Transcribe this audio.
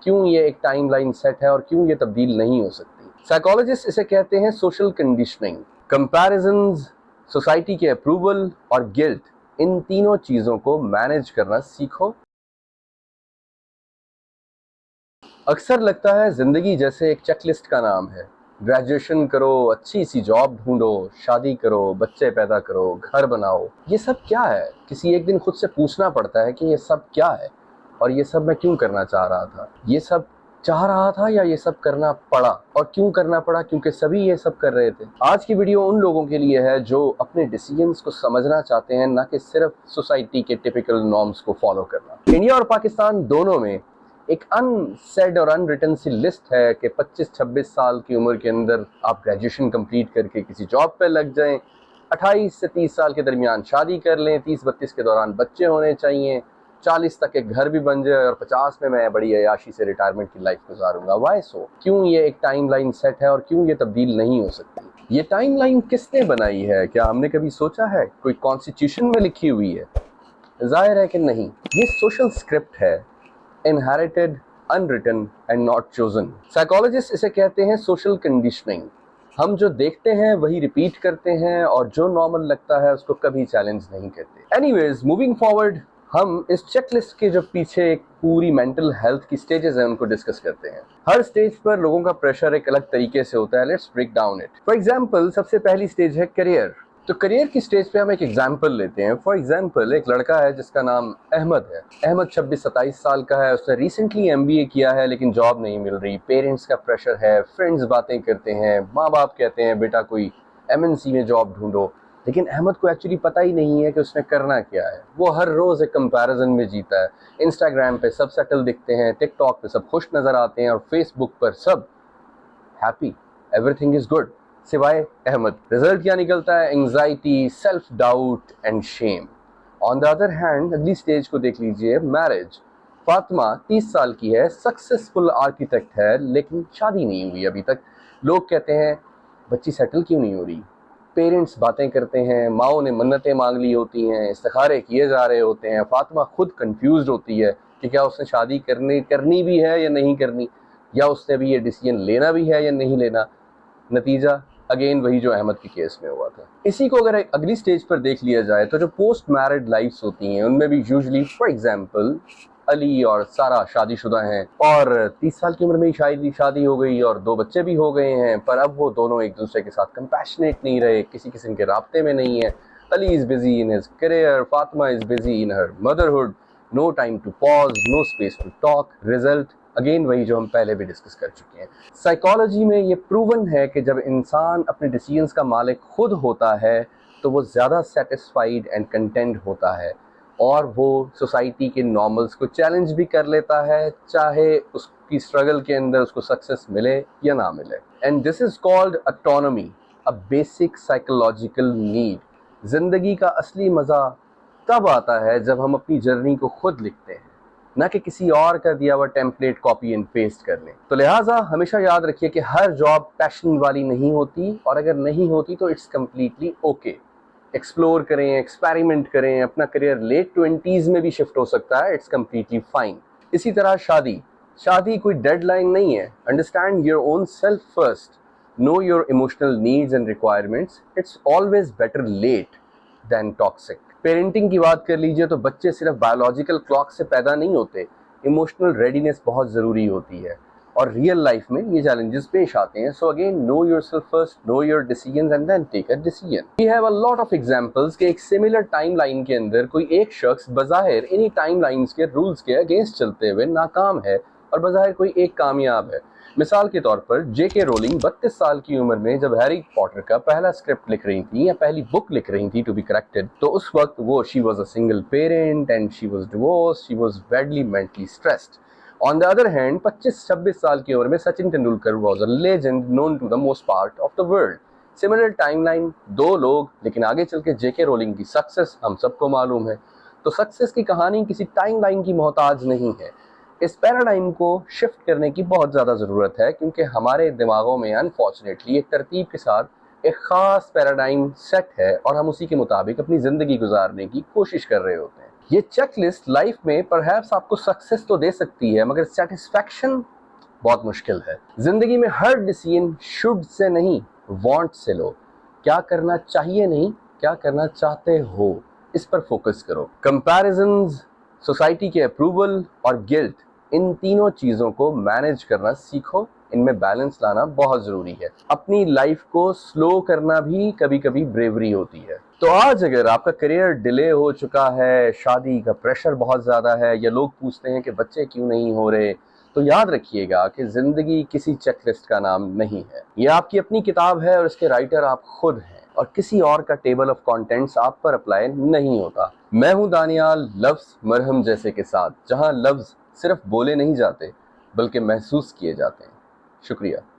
क्यों ये एक टाइमलाइन सेट है और क्यों ये तब्दील नहीं हो सकती। साइकोलॉजिस्ट इसे कहते हैं सोशल कंडीशनिंग। कंपैरिजंस, सोसाइटी के अप्रूवल और गिल्ट, इन तीनों चीजों को मैनेज करना सीखो। अक्सर लगता है जिंदगी जैसे एक चेकलिस्ट का नाम है। ग्रेजुएशन करो, अच्छी सी जॉब ढूंढो, शादी करो, बच्चे पैदा करो, घर बनाओ। ये सब क्या है? किसी एक दिन खुद से पूछना पड़ता है कि ये सब क्या है और ये सब मैं क्यों करना चाह रहा था। ये सब चाह रहा था या ये सब करना पड़ा? और क्यों करना पड़ा? क्योंकि सभी ये सब कर रहे थे। आज की वीडियो उन लोगों के लिए है जो अपने डिसीजंस को समझना चाहते हैं, ना कि सिर्फ सोसाइटी के टिपिकल नॉर्म्स को फॉलो करना। इंडिया और पाकिस्तान दोनों में एक अनसेड और अनरिटन सी लिस्ट है कि 25-26 साल की उम्र के अंदर आप ग्रेजुएशन कंप्लीट करके किसी जॉब पे लग जाएं, 28 से 30 साल के दरमियान शादी कर लें, 30-32 के दौरान बच्चे होने चाहिए, 40 तक एक घर भी बन जाए और 50 में मैं बड़ी अयाशी से रिटायरमेंट की लाइफ गुजारूंगा। वाई सो? क्यों ये एक टाइमलाइन सेट है और क्यों ये तब्दील नहीं हो सकती? ये टाइमलाइन किसने बनाई है? क्या हमने कभी सोचा है? कोई कॉन्स्टिट्यूशन में लिखी हुई है? जाहिर है कि नहीं। ये सोशल स्क्रिप्ट है, inherited, unwritten and not chosen। Psychologist इसे कहते हैं सोशल कंडीशनिंग। हम जो देखते हैं वही रिपीट करते हैं और जो नॉर्मल लगता है उसको कभी चैलेंज नहीं करते। एनीवेज, मूविंग फॉरवर्ड, हम इस चेकलिस्ट के जो पीछे एक पूरी मेंटल हेल्थ की स्टेजेस हैं उनको डिस्कस करते हैं। हर स्टेज पर लोगों का प्रेशर एक अलग तरीके से होता है। Let's break down it. For example, सबसे पहली स्टेज है करियर। तो करियर की स्टेज पे हम एक एग्जाम्पल लेते हैं। फॉर एग्जाम्पल, एक लड़का है जिसका नाम अहमद है। अहमद 26-27 साल का है। उसने रिसेंटली एमबीए किया है लेकिन जॉब नहीं मिल रही। पेरेंट्स का प्रेशर है, फ्रेंड्स बातें करते हैं, माँ बाप कहते हैं बेटा कोई एमएनसी में जॉब ढूंढो। लेकिन अहमद को एक्चुअली पता ही नहीं है कि उसने करना क्या है। वो हर रोज एक कंपैरिजन में जीता है। इंस्टाग्राम पे सब सेटल दिखते हैं, टिकटॉक पे सब खुश नजर आते हैं और फेसबुक पर सब हैप्पी, एवरीथिंग इज गुड, सिवाय अहमद। रिजल्ट क्या निकलता है? Anxiety, self doubt and Shem. On the other hand, अगली स्टेज को देख लीजिए, मैरिज। फातिमा 30 साल की है, सक्सेसफुल आर्किटेक्ट है लेकिन शादी नहीं हुई अभी तक। लोग कहते हैं बच्ची सेटल क्यों नहीं हो रही। पेरेंट्स बातें करते हैं, माओ ने मन्नतें मांग ली होती हैं, इस्तिखारे किए जा रहे होते हैं। फातिमा खुद कंफ्यूज होती है कि क्या उसने शादी करनी भी है या नहीं करनी, या उसने अभी ये डिसीजन लेना भी है या नहीं लेना। नतीजा अगेन वही जो अहमद के केस में हुआ था। इसी को अगर अगली स्टेज पर देख लिया जाए तो जो पोस्ट मैरिड लाइफ्स होती हैं उनमें भी यूजुअली, फॉर एग्जांपल, अली और सारा शादीशुदा हैं और 30 साल की उम्र में ही शादी हो गई और 2 बच्चे भी हो गए हैं, पर अब वो दोनों एक दूसरे के साथ कंपैशनेट नहीं रहे, किसी किस्म के राब्ते में नहीं है। Ali is busy in his career, Fatima is busy in her motherhood, no time to pause, no space to talk. Result again वही जो हम पहले भी डिस्कस कर चुके हैं। साइकोलॉजी में ये प्रूवन है कि जब इंसान अपने डिसीजंस का मालिक खुद होता है तो वो ज़्यादा सेटिस्फाइड एंड कंटेंट होता है और वो सोसाइटी के नॉर्मल्स को चैलेंज भी कर लेता है, चाहे उसकी स्ट्रगल के अंदर उसको सक्सेस मिले या ना मिले। And this is called autonomy, a basic psychological need. जिंदगी का असली मज़ा तब आता है जब हम अपनी जर्नी को खुद लिखते हैं, ना कि किसी और का दिया हुआ टेम्पलेट कॉपी एंड पेस्ट कर लें। तो लिहाजा हमेशा याद रखिए कि हर जॉब पैशन वाली नहीं होती, और अगर नहीं होती तो इट्स कम्प्लीटली ओके। एक्सप्लोर करें, एक्सपेरिमेंट करें, अपना करियर लेट 20s में भी शिफ्ट हो सकता है, इट्स कम्प्लीटली फाइन। इसी तरह शादी, शादी कोई डेडलाइन नहीं है। Understand your own self first, know your emotional needs and requirements, it's always better late then toxic. Parenting की बात कर लीजिए तो बच्चे सिर्फ बायोलॉजिकल क्लॉक से पैदा नहीं होते, इमोशनल रेडीनेस बहुत ज़रूरी होती है और रियल लाइफ में ये चैलेंजेस पेश आते हैं। So again, know yourself first, know your decisions and then take a decision. We have a lot of examples कि एक सिमिलर टाइमलाइन के अंदर कोई एक शख्स बज़ाहिर इन्हीं टाइमलाइंस के रूल्स के अगेंस्ट चलते हुए नाकाम है और बज़ाहिर कोई एक कामयाब है। मिसाल के तौर पर जेके रोलिंग 32 साल की उम्र में जब हैरी पॉटर का पहला स्क्रिप्ट लिख रही थी या पहली बुक लिख रही थी टू बी करेक्टेड, तो उस वक्त वो she was a single parent and she was divorced, she was badly mentally stressed. On the other hand 25-26 साल की उम्र में Sachin Tendulkar was a legend known to the most part of the world. Similar timeline, 2 लोग, लेकिन आगे चल के जेके rolling की सक्सेस हम सबको मालूम है। तो सक्सेस की कहानी किसी टाइमलाइन की मोहताज नहीं है। इस पैराडाइम को शिफ्ट करने की बहुत ज़्यादा ज़रूरत है क्योंकि हमारे दिमागों में अनफॉर्चुनेटली एक तरतीब के साथ एक ख़ास पैराडाइम सेट है और हम उसी के मुताबिक अपनी ज़िंदगी गुजारने की कोशिश कर रहे होते हैं। ये चेकलिस्ट लाइफ में परहैप्स आपको सक्सेस तो दे सकती है, मगर सेटिस्फैक्शन बहुत मुश्किल है। जिंदगी में हर डिसीजन शुड से नहीं, वांट से लो। क्या करना चाहिए नहीं, क्या करना चाहते हो, इस पर फोकस करो। कंपैरिजंस, सोसाइटी के अप्रूवल और गिल्ट, इन तीनों चीजों को मैनेज करना सीखो। इनमें बैलेंस लाना बहुत जरूरी है। अपनी लाइफ को स्लो करना भी कभी कभी ब्रेवरी होती है। तो आज अगर आपका करियर डिले हो चुका है, शादी का प्रेशर बहुत ज्यादा है, या लोग पूछते हैं कि बच्चे क्यों नहीं हो रहे, तो याद रखिएगा कि जिंदगी किसी चेकलिस्ट का नाम नहीं है। यह आपकी अपनी किताब है और इसके राइटर आप खुद हैं, और किसी और का टेबल ऑफ कंटेंट्स आप पर अप्लाई नहीं होता। मैं हूं दानियाल, लफ्ज मरहम जैसे के साथ, जहां लफ्ज सिर्फ बोले नहीं जाते बल्कि महसूस किए जाते हैं। शुक्रिया।